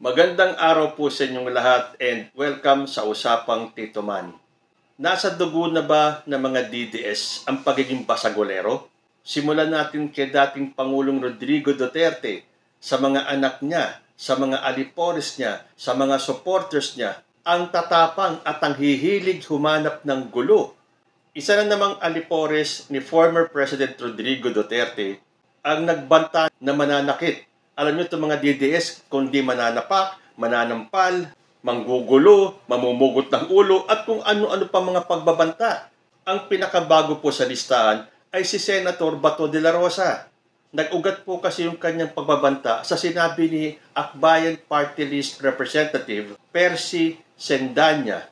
Magandang araw po sa inyong lahat and welcome sa Usapang Tito Man. Nasa dugo na ba ng mga DDS ang pagiging basagolero? Simulan natin kay dating Pangulong Rodrigo Duterte, sa mga anak niya, sa mga alipores niya, sa mga supporters niya, ang tatapang at ang hihilig humanap ng gulo. Isa na namang alipores ni former President Rodrigo Duterte ang nagbanta na mananakit. Alam niyo itong mga DDS, kundi mananapak, mananampal, manggugulo, mamumugot ng ulo, at kung ano-ano pa mga pagbabanta. Ang pinakabago po sa listahan ay si Senator Bato de la Rosa. Nag-ugat po kasi yung kanyang pagbabanta sa sinabi ni Akbayan Party List Representative Percy Sendanya.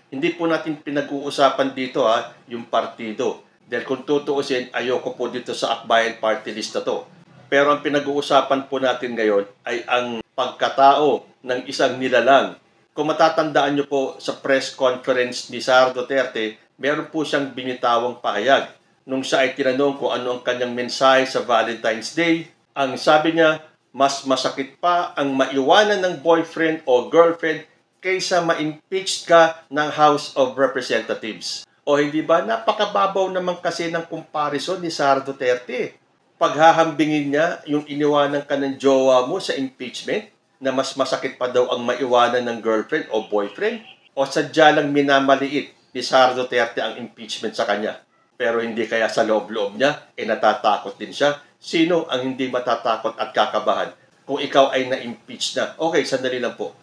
Hindi po natin pinag-uusapan dito yung partido. Dahil kung tutuusin, ayoko po dito sa Akbayan Party List na to. Pero ang pinag-uusapan po natin ngayon ay ang pagkatao ng isang nilalang. Kung matatandaan nyo po sa press conference ni Sara Duterte, meron po siyang binitawang pahayag. Nung siya ay tinanong kung ano ang kanyang mensahe sa Valentine's Day, ang sabi niya, mas masakit pa ang maiwanan ng boyfriend o girlfriend kaysa ma-impeach ka ng House of Representatives. O hindi ba, napakababaw naman kasi ng comparison ni Sara Duterte. Paghahambingin niya yung iniwanan ka ng jowa mo sa impeachment na mas masakit pa daw ang maiwanan ng girlfriend o boyfriend, o sadya lang minamaliit ni Sara Duterte ang impeachment sa kanya. Pero hindi kaya sa loob-loob niya, natatakot din siya. Sino ang hindi matatakot at kakabahan kung ikaw ay na-impeach na? Okay, sandali lang po.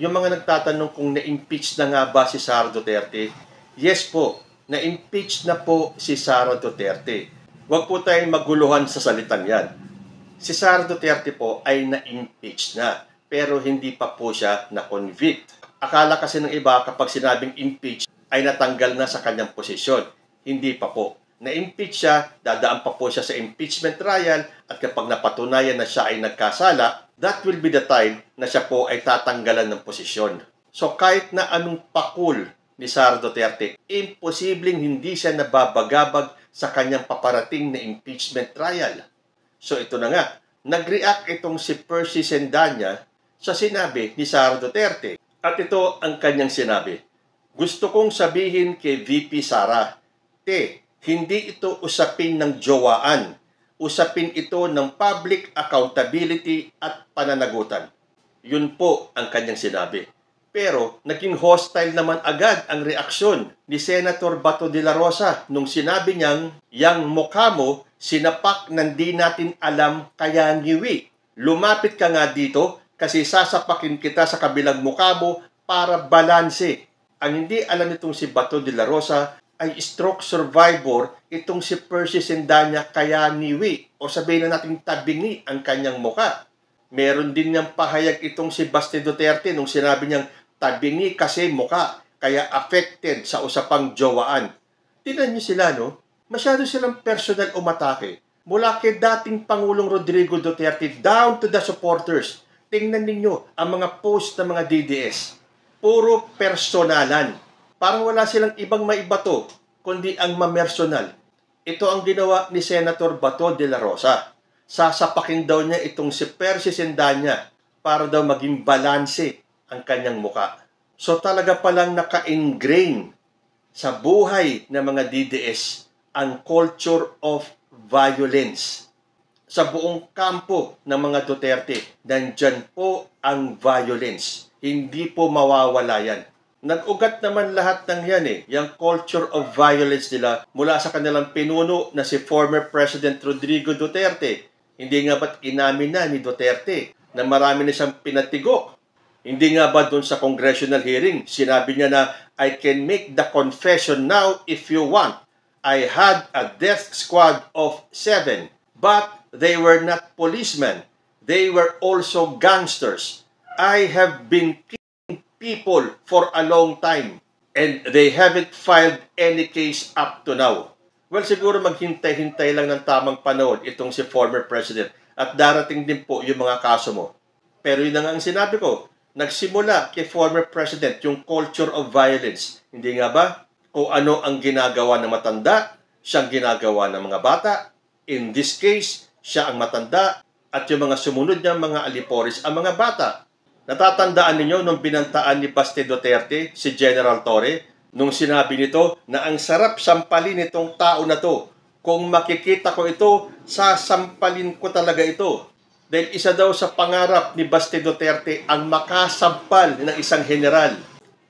Yung mga nagtatanong kung na-impeach na nga ba si Sara Duterte, yes po, na-impeach na po si Sara Duterte. Huwag po tayong maguluhan sa salitang yan. Si Sara Duterte po ay na-impeach na, pero hindi pa po siya na-convict. Akala kasi ng iba kapag sinabing impeach ay natanggal na sa kanyang posisyon. Hindi pa po. Na-impeach siya, dadaan pa po siya sa impeachment trial, at kapag napatunayan na siya ay nagkasala, that will be the time na siya po ay tatanggalan ng posisyon. So kahit na anong pakul ni Sara Duterte, imposibleng hindi siya nababagabag sa kanyang paparating na impeachment trial. So ito na nga, nag-react itong si Percy Sendanya sa sinabi ni Sara Duterte. At ito ang kanyang sinabi. Gusto kong sabihin kay VP Sara, hindi ito usapin ng jowaan. Usapin ito ng public accountability at pananagutan. Yun po ang kanyang sinabi. Pero naging hostile naman agad ang reaksyon ni Senator Bato de la Rosa nung sinabi niyang, yang mukha mo, sinapak ng di natin alam kaya ngiwi. Lumapit ka nga dito kasi sasapakin kita sa kabilang mukha mo para balanse. Ang hindi alam nitong si Bato de la Rosa ay stroke survivor itong si Percy Sendanya kaya ngiwi, o sabihin na natin tabingi ang kanyang mukha. Meron din niyang pahayag itong si Baste Duterte nung sinabi niyang tabingi kasi mukha, kaya affected sa usapang jowaan. Tingnan niyo sila, no? Masyado silang personal umatake. Mula kay dating Pangulong Rodrigo Duterte down to the supporters. Tingnan ninyo ang mga post ng mga DDS. Puro personalan. Parang wala silang ibang maibato, kundi ang mamersonal. Ito ang ginawa ni Senator Bato de la Rosa. Sasapakin daw niya itong si Percy Sendanya para daw maging balanse ang kanyang muka. So talaga palang naka-ingrain sa buhay ng mga DDS ang culture of violence. Sa buong kampo ng mga Duterte, nandyan po ang violence. Hindi po mawawala yan. Nag-ugat naman lahat ng yan yung culture of violence nila mula sa kanilang pinuno na si former President Rodrigo Duterte. Hindi nga ba't inamin na ni Duterte na marami na siyang pinatigok? Hindi nga ba doon sa congressional hearing, sinabi niya na, I can make the confession now if you want. I had a death squad of 7, but they were not policemen. They were also gangsters. I have been people for a long time and they haven't filed any case up to now. Well, siguro maghintay-hintay lang ng tamang panahon itong si former president at darating din po yung mga kaso mo. Pero yun na nga ang sinabi ko, nagsimula kay former president yung culture of violence. Hindi nga ba? Kung ano ang ginagawa ng matanda, siyang ginagawa ng mga bata. In this case, siya ang matanda at yung mga sumunod niya mga alipores ang mga bata. Natatandaan ninyo nung binantaan ni Baste Duterte si General Torre nung sinabi nito na ang sarap sampalin itong tao na to. Kung makikita ko ito, sasampalin ko talaga ito. Dahil isa daw sa pangarap ni Baste Duterte ang makasampal ng isang general.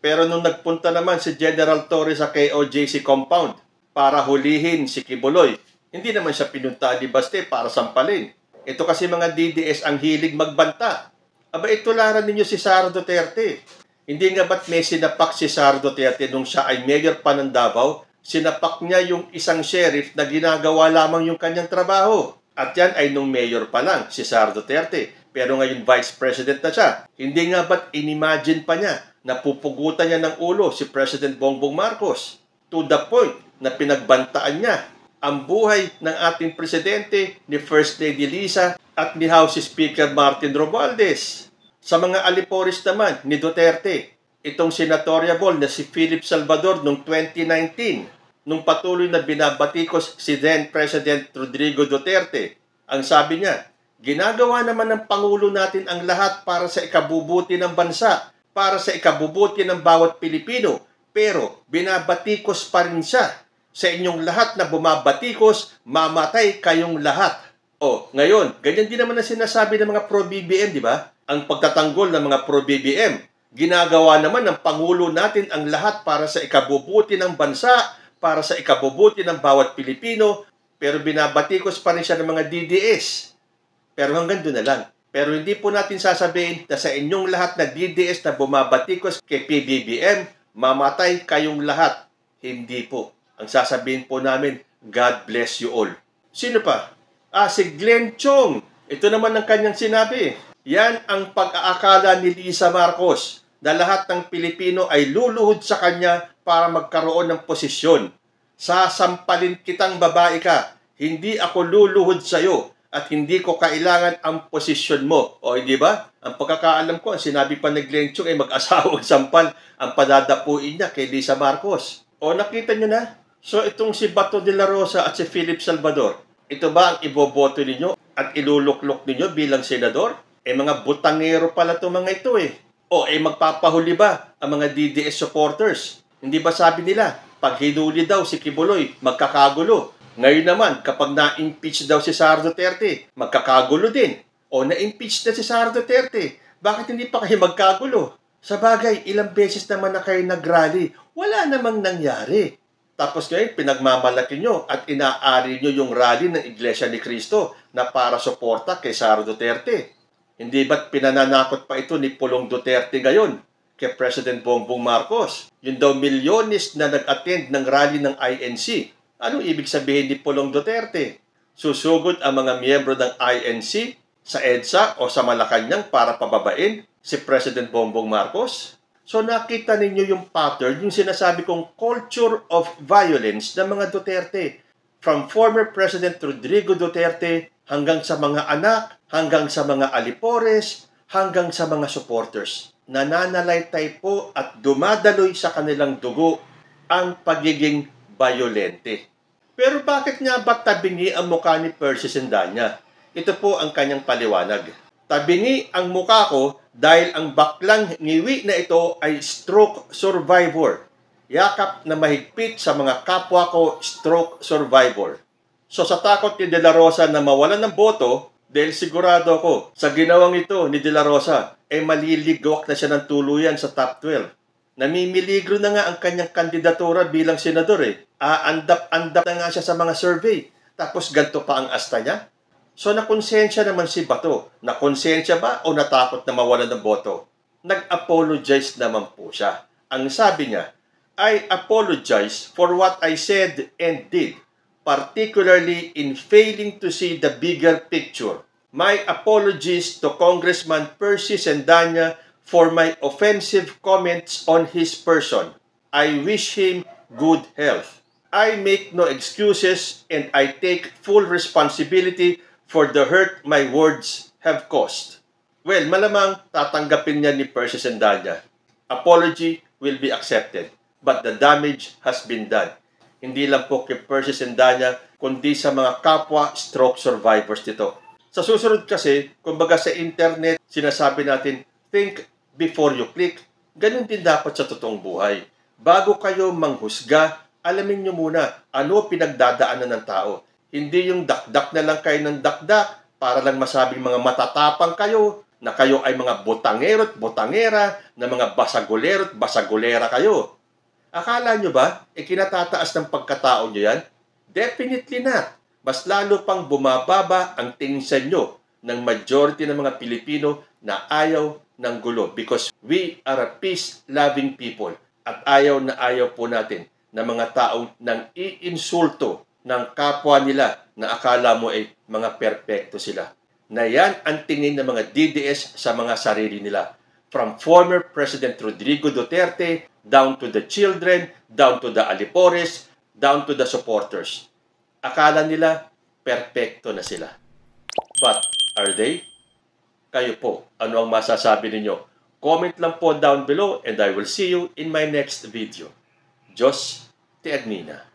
Pero nung nagpunta naman si General Torre sa KOJC compound para hulihin si Kibuloy, hindi naman siya pinunta ni Baste para sampalin. Ito kasi mga DDS ang hilig magbanta. Aba, itularan ninyo si Sara Duterte. Hindi nga ba't may sinapak si Sara Duterte nung siya ay mayor pa ng Davao? Sinapak niya yung isang sheriff na ginagawa lamang yung kanyang trabaho. At yan ay nung mayor pa lang, si Sara Duterte. Pero ngayon vice president na siya. Hindi nga ba't inimagine pa niya na pupugutan niya ng ulo si President Bongbong Marcos? To the point na pinagbantaan niya ang buhay ng ating presidente, ni First Lady Lisa at ni House Speaker Martin Romualdez. Sa mga aliporis naman ni Duterte, itong senatoriable na si Philip Salvador noong 2019, nung patuloy na binabatikos si then President Rodrigo Duterte. Ang sabi niya, ginagawa naman ng Pangulo natin ang lahat para sa ikabubuti ng bansa, para sa ikabubuti ng bawat Pilipino, pero binabatikos pa rin siya. Sa inyong lahat na bumabatikos, mamatay kayong lahat. O, ngayon, ganyan din naman ang sinasabi ng mga pro-BBM, di ba? Ang pagtatanggol ng mga pro-BBM. Ginagawa naman ng Pangulo natin ang lahat para sa ikabubuti ng bansa, para sa ikabubuti ng bawat Pilipino, pero binabatikos pa rin siya ng mga DDS. Pero hanggang doon na lang. Pero hindi po natin sasabihin na sa inyong lahat na DDS na bumabatikos kay PBBM, mamatay kayong lahat. Hindi po. Ang sasabihin po namin, God bless you all. Sino pa? Si Glenn Chong. Ito naman ang kanyang sinabi. Yan ang pag-aakala ni Lisa Marcos na lahat ng Pilipino ay luluhod sa kanya para magkaroon ng posisyon. Sasampalin kitang babae ka. Hindi ako luluhod sa iyo at hindi ko kailangan ang posisyon mo. O hindi ba? Ang pagkakaalam ko, ang sinabi pa ni Glenn Chong ay mag-asawang sampal ang padadapuin niya kay Lisa Marcos. O nakita niyo na? So itong si Bato de la Rosa at si Philip Salvador, ito ba ang iboboto ninyo at iluluklok ninyo bilang senador? Mga butangero pala itong mga ito eh. O magpapahuli ba ang mga DDS supporters? Hindi ba sabi nila, pag hinuli daw si Kibuloy, magkakagulo. Ngayon naman, kapag na-impeach daw si Sara Duterte, magkakagulo din. O na-impeach na si Sara Duterte, bakit hindi pa kayo magkagulo? Sa bagay, ilang beses naman na kayo nag-rally, wala namang nangyari. Tapos ngayon, pinagmamalaki nyo at inaari nyo yung rally ng Iglesia ni Cristo na para suporta kay Sara Duterte. Hindi ba't pinananakot pa ito ni Pulong Duterte ngayon kay President Bongbong Marcos? Yun daw milyones na nag-attend ng rally ng INC. Anong ibig sabihin ni Pulong Duterte? Susugod ang mga miyembro ng INC sa EDSA o sa Malacanang para pababain si President Bongbong Marcos? So nakita ninyo yung pattern, yung sinasabi kong culture of violence ng mga Duterte. From former President Rodrigo Duterte hanggang sa mga anak, hanggang sa mga alipores, hanggang sa mga supporters. Nananalaytay po at dumadaloy sa kanilang dugo ang pagiging violente. Pero bakit nga ba tabingi ang mukha ni Percy Sendanya? Ito po ang kanyang paliwanag. Tabingi ang mukha ko dahil ang baklang ngiwi na ito ay stroke survivor. Yakap na mahigpit sa mga kapwa ko stroke survivor. So sa takot ni De La Rosa na mawalan ng boto, dahil sigurado ako sa ginawang ito ni De La Rosa, maliligwak na siya ng tuluyan sa top 12. Namimiligro na nga ang kanyang kandidatura bilang senador Aandap-andap na nga siya sa mga survey. Tapos ganito pa ang asta niya. So nakonsensya naman si Bato. Nakonsensya ba o natakot na mawalan ng boto? Nag-apologize naman po siya. Ang sabi niya, I apologize for what I said and did, particularly in failing to see the bigger picture. My apologies to Congressman Percy Sendanya for my offensive comments on his person. I wish him good health. I make no excuses and I take full responsibility for the hurt my words have caused. Well, malamang tatanggapin niya ni Percy Sendanya. Apology will be accepted, but the damage has been done. Hindi lang po kay Percy Sendanya, kundi sa mga kapwa stroke survivors dito. Sa susunod kasi, kumbaga sa internet, sinasabi natin, think before you click. Ganun din dapat sa totoong buhay. Bago kayo manghusga, alamin nyo muna ano pinagdadaanan ng tao. Hindi yung dakdak na lang kayo ng dakdak para lang masabing mga matatapang kayo, na kayo ay mga botangero at botangera, na mga basagolero at basagolera kayo. Akala nyo ba, kinatataas ng pagkatao nyo yan? Definitely not. Mas lalo pang bumababa ang tingin sa inyo ng majority ng mga Pilipino na ayaw ng gulo, because we are a peace-loving people at ayaw po natin na mga taong nang iinsulto ng kapwa nila na akala mo ay mga perpekto sila. Na yan ang tingin ng mga DDS sa mga sarili nila. From former President Rodrigo Duterte, down to the children, down to the alipores, down to the supporters. Akala nila perpekto na sila. But are they? Kayo po, ano ang masasabi ninyo? Comment lang po down below and I will see you in my next video. Diyos te Admina.